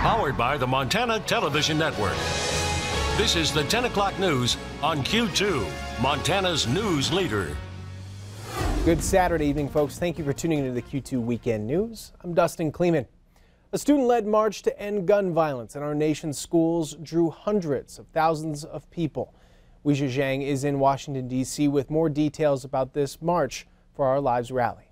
Powered by the Montana Television Network. This is the 10 o'clock news on Q2, Montana's news leader. Good Saturday evening, folks. Thank you for tuning into the Q2 Weekend News. I'm Dustin Klemann. A student-led march to end gun violence in our nation's schools drew hundreds of thousands of people. Weijia Zhang is in Washington, D.C. with more details about this March for Our Lives rally.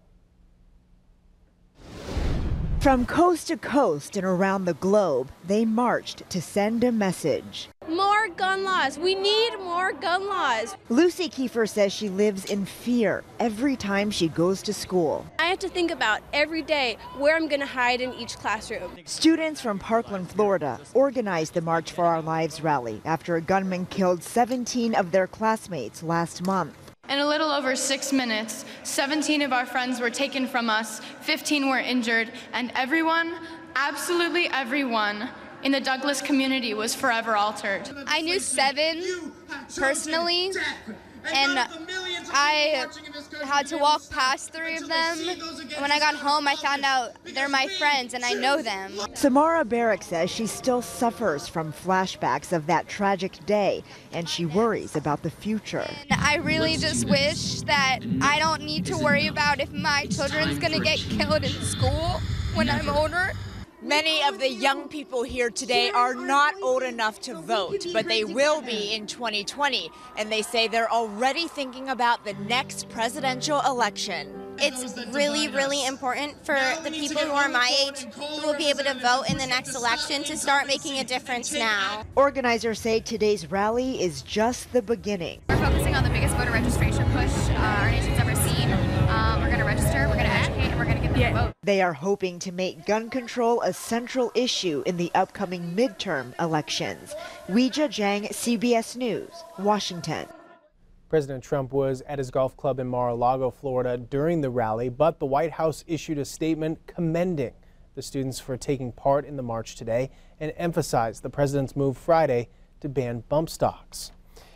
From coast to coast and around the globe, they marched to send a message. More gun laws. We need more gun laws. Lucy Kiefer says she lives in fear every time she goes to school. I have to think about every day where I'm going to hide in each classroom. Students from Parkland, Florida, organized the March for Our Lives rally after a gunman killed 17 of their classmates last month. In a little over 6 minutes, 17 of our friends were taken from us, 15 were injured, and everyone, absolutely everyone, in the Douglas community was forever altered. I knew 7 personally, and I had to walk past 3 of them. And when I got home, I found out they're my friends and I know them. Samara Barrick says she still suffers from flashbacks of that tragic day, and she worries about the future. I really just wish that I don't need to worry about if my children's going to get killed in school when I'm older. Many of the young people here today are not old enough to vote, but they will be in 2020. And they say they're already thinking about the next presidential election. It's really, really important for the people who are my age who will be able to vote in the next election to start making a difference now. Organizers say today's rally is just the beginning. We're focusing on the biggest voter registration push our nation's ever seen. We're going to register, we're going to educate, and we're going to get them to vote. They are hoping to make gun control a central issue in the upcoming midterm elections. Weijia Zhang, CBS News, Washington. President Trump was at his golf club in Mar-a-Lago, Florida during the rally, but the White House issued a statement commending the students for taking part in the march today and emphasized the president's move Friday to ban bump stocks.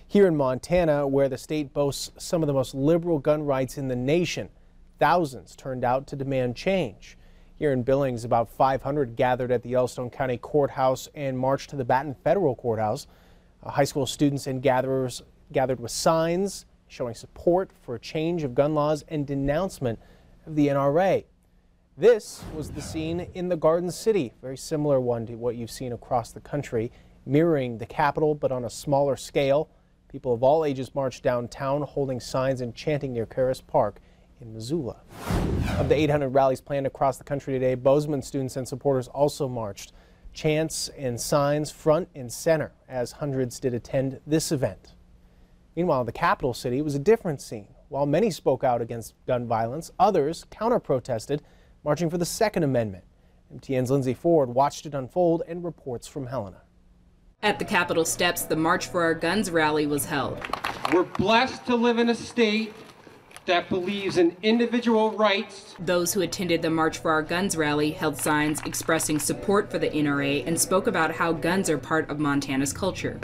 Here in Montana, where the state boasts some of the most liberal gun rights in the nation, thousands turned out to demand change. Here in Billings, about 500 gathered at the Yellowstone County Courthouse and marched to the Baton Federal Courthouse. High school students and gatherers gathered with signs showing support for a change of gun laws and denouncement of the NRA. This was the scene in the Garden City, very similar one to what you've seen across the country, mirroring the Capitol but on a smaller scale. People of all ages marched downtown, holding signs and chanting near Caris Park in Missoula. Of the 800 rallies planned across the country today, Bozeman students and supporters also marched. Chants and signs front and center as hundreds did attend this event. Meanwhile, in the capital city, it was a different scene. While many spoke out against gun violence, others counter-protested, marching for the Second Amendment. MTN's Lindsay Ford watched it unfold and reports from Helena. At the Capitol steps, the March for Our Guns rally was held. We're blessed to live in a state that believes in individual rights. Those who attended the March for Our Guns rally held signs expressing support for the NRA and spoke about how guns are part of Montana's culture.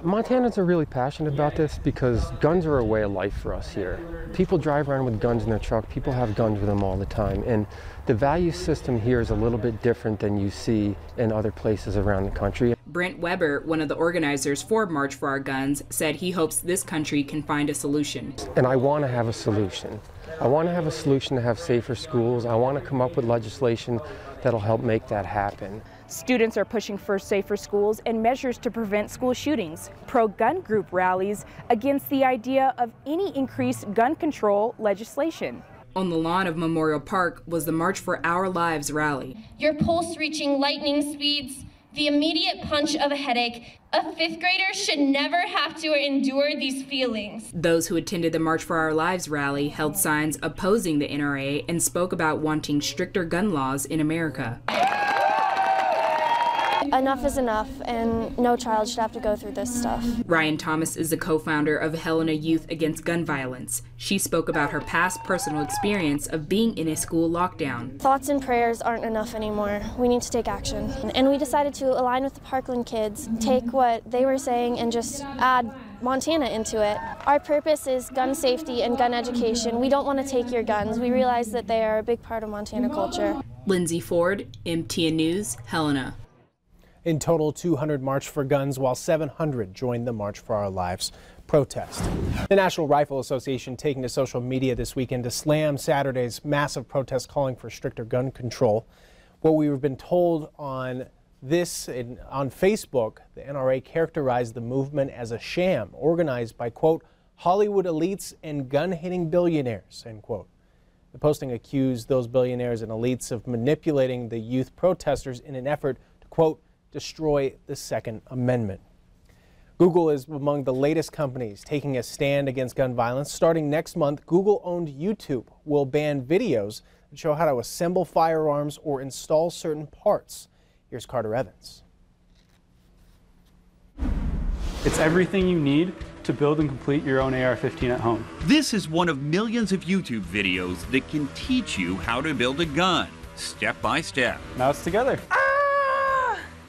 Montanans are really passionate about this because guns are a way of life for us here. People drive around with guns in their truck. People have guns with them all the time. And the value system here is a little bit different than you see in other places around the country. Brent Weber, one of the organizers for March for Our Guns, said he hopes this country can find a solution. And I want to have a solution. I want to have a solution to have safer schools. I want to come up with legislation that'll help make that happen. Students are pushing for safer schools and measures to prevent school shootings. Pro-gun group rallies against the idea of any increased gun control legislation. On the lawn of Memorial Park was the March for Our Lives rally. Your pulse reaching lightning speeds, the immediate punch of a headache. A 5th grader should never have to endure these feelings. Those who attended the March for Our Lives rally held signs opposing the NRA and spoke about wanting stricter gun laws in America. Enough is enough, and no child should have to go through this stuff. Ryan Thomas is the co-founder of Helena Youth Against Gun Violence. She spoke about her past personal experience of being in a school lockdown. Thoughts and prayers aren't enough anymore. We need to take action. And we decided to align with the Parkland kids, take what they were saying and just add Montana into it. Our purpose is gun safety and gun education. We don't want to take your guns. We realize that they are a big part of Montana culture. Lindsay Ford, MTN News, Helena. In total, 200 marched for guns, while 700 joined the March for Our Lives protest. The National Rifle Association taking to social media this weekend to slam Saturday's massive protest calling for stricter gun control. What we've been told on on Facebook, the NRA characterized the movement as a sham organized by, quote, Hollywood elites and gun-hating billionaires, end quote. The posting accused those billionaires and elites of manipulating the youth protesters in an effort to, quote, destroy the Second Amendment. Google is among the latest companies taking a stand against gun violence. Starting next month, Google-owned YouTube will ban videos that show how to assemble firearms or install certain parts. Here's Carter Evans. It's everything you need to build and complete your own AR-15 at home. This is one of millions of YouTube videos that can teach you how to build a gun, step by step. Now it's together.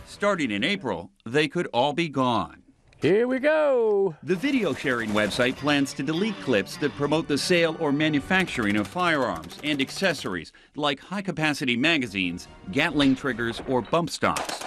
Starting in April, they could all be gone. Here we go. The video sharing website plans to delete clips that promote the sale or manufacturing of firearms and accessories like high-capacity magazines, Gatling triggers, or bump stocks.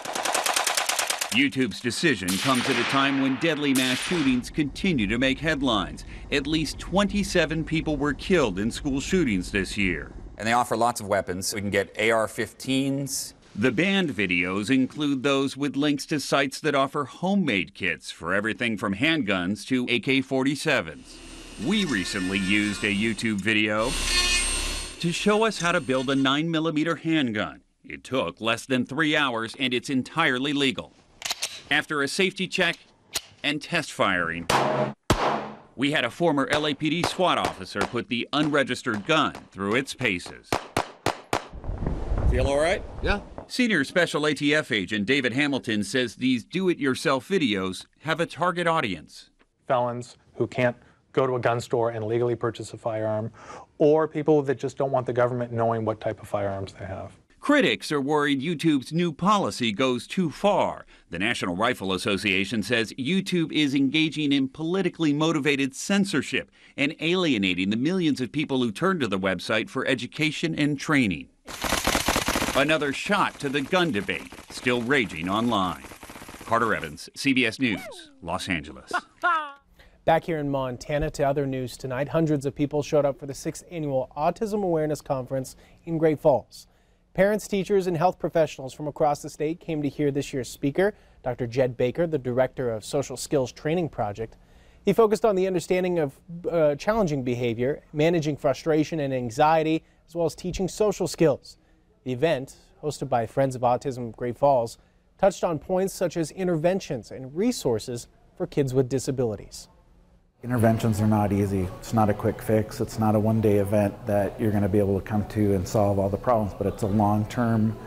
YouTube's decision comes at a time when deadly mass shootings continue to make headlines. At least 27 people were killed in school shootings this year. And they offer lots of weapons. We can get AR-15s. The banned videos include those with links to sites that offer homemade kits for everything from handguns to AK-47s. We recently used a YouTube video to show us how to build a 9mm handgun. It took less than 3 hours and it's entirely legal. After a safety check and test firing, we had a former LAPD SWAT officer put the unregistered gun through its paces. Feel all right? Yeah. Senior Special ATF agent David Hamilton says these do-it-yourself videos have a target audience. Felons who can't go to a gun store and legally purchase a firearm, or people that just don't want the government knowing what type of firearms they have. Critics are worried YouTube's new policy goes too far. The National Rifle Association says YouTube is engaging in politically motivated censorship and alienating the millions of people who turn to the website for education and training. Another shot to the gun debate, still raging online. Carter Evans, CBS News, Los Angeles. Back here in Montana to other news tonight, hundreds of people showed up for the 6th Annual Autism Awareness Conference in Great Falls. Parents, teachers, and health professionals from across the state came to hear this year's speaker, Dr. Jed Baker, the director of Social Skills Training Project. He focused on the understanding of challenging behavior, managing frustration and anxiety, as well as teaching social skills. The event, hosted by Friends of Autism Great Falls, touched on points such as interventions and resources for kids with disabilities. Interventions are not easy. It's not a quick fix. It's not a one-day event that you're going to be able to come to and solve all the problems, but it's a long-term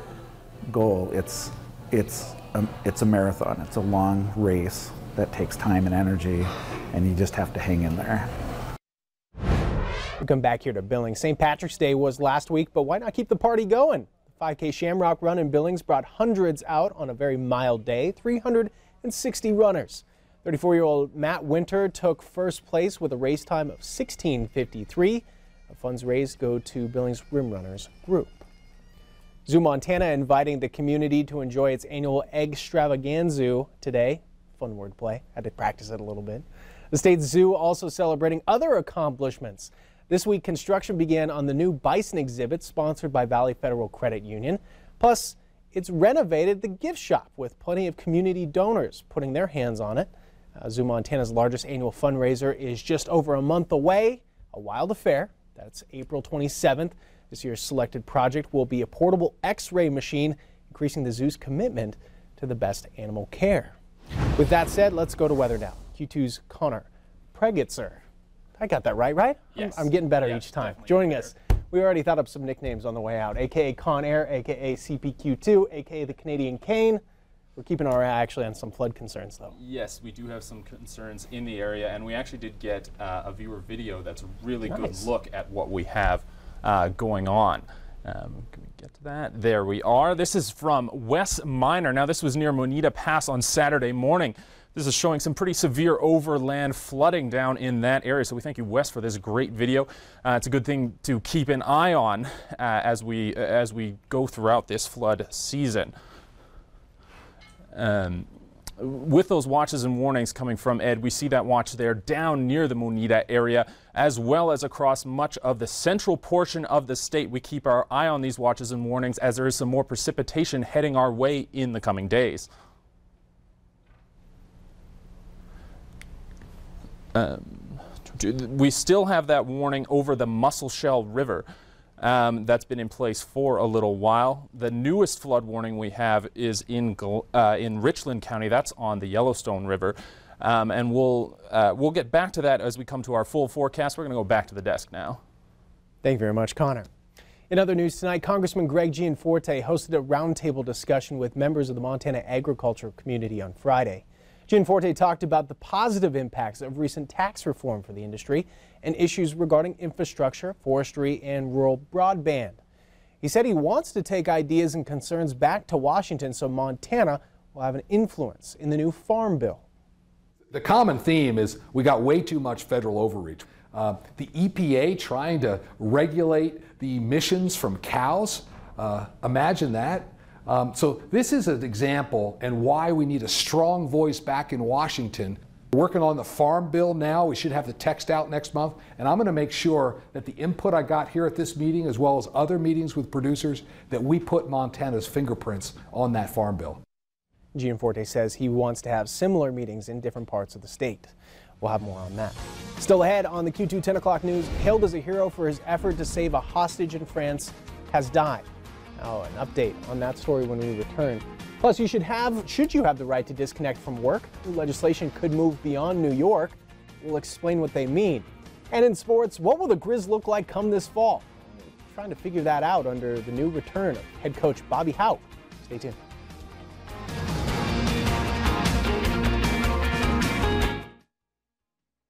goal. It's a marathon. It's a long race that takes time and energy, and you just have to hang in there. We come back here to Billings. St. Patrick's Day was last week, but why not keep the party going? The 5K Shamrock Run in Billings brought hundreds out on a very mild day, 360 runners. 34-year-old Matt Winter took first place with a race time of 16:53. The funds raised go to Billings Rim Runners Group. Zoo Montana inviting the community to enjoy its annual Egg Extravaganza today. Fun wordplay. Had to practice it a little bit. The state zoo also celebrating other accomplishments. This week, construction began on the new bison exhibit sponsored by Valley Federal Credit Union. Plus, it's renovated the gift shop with plenty of community donors putting their hands on it. Zoo Montana's largest annual fundraiser is just over a month away, a wild affair. That's April 27th. This year's selected project will be a portable X-ray machine, increasing the zoo's commitment to the best animal care. With that said, let's go to weather now. Q2's Connor Pregitzer. I got that right? Yes. I'm getting better each time. Joining us, we already thought up some nicknames on the way out, a.k.a. Con Air, a.k.a. CPQ2, a.k.a. the Canadian Cane. We're keeping our eye actually on some flood concerns, though. Yes, we do have some concerns in the area, and we actually did get a viewer video that's a really good look at what we have going on. Can we get to that? There we are. This is from Wes Minor. Now, this was near Moneta Pass on Saturday morning. This is showing some pretty severe overland flooding down in that area. So we thank you, Wes, for this great video. It's a good thing to keep an eye on as we go throughout this flood season. With those watches and warnings coming from Ed, we see that watch there down near the Moneta area, as well as across much of the central portion of the state. We keep our eye on these watches and warnings as there is some more precipitation heading our way in the coming days. We still have that warning over the Musselshell River. That's been in place for a little while. The newest flood warning we have is in Richland County. That's on the Yellowstone River. And we'll get back to that as we come to our full forecast. We're going to go back to the desk now. Thank you very much, Connor. In other news tonight, Congressman Greg Gianforte hosted a roundtable discussion with members of the Montana agriculture community on Friday. Gianforte talked about the positive impacts of recent tax reform for the industry and issues regarding infrastructure, forestry, and rural broadband. He said he wants to take ideas and concerns back to Washington so Montana will have an influence in the new farm bill. The common theme is we got way too much federal overreach. The EPA trying to regulate the emissions from cows, imagine that. So this is an example and why we need a strong voice back in Washington. We're working on the farm bill now. We should have the text out next month. And I'm going to make sure that the input I got here at this meeting, as well as other meetings with producers, that we put Montana's fingerprints on that farm bill. Gianforte says he wants to have similar meetings in different parts of the state. We'll have more on that. Still ahead on the Q2 10 o'clock news, hailed as a hero for his effort to save a hostage in France, has died. Now, an update on that story when we return. Plus, should you have the right to disconnect from work? New legislation could move beyond New York. We'll explain what they mean. And in sports, what will the Grizz look like come this fall? We're trying to figure that out under the new return of head coach Bobby Hauck. Stay tuned.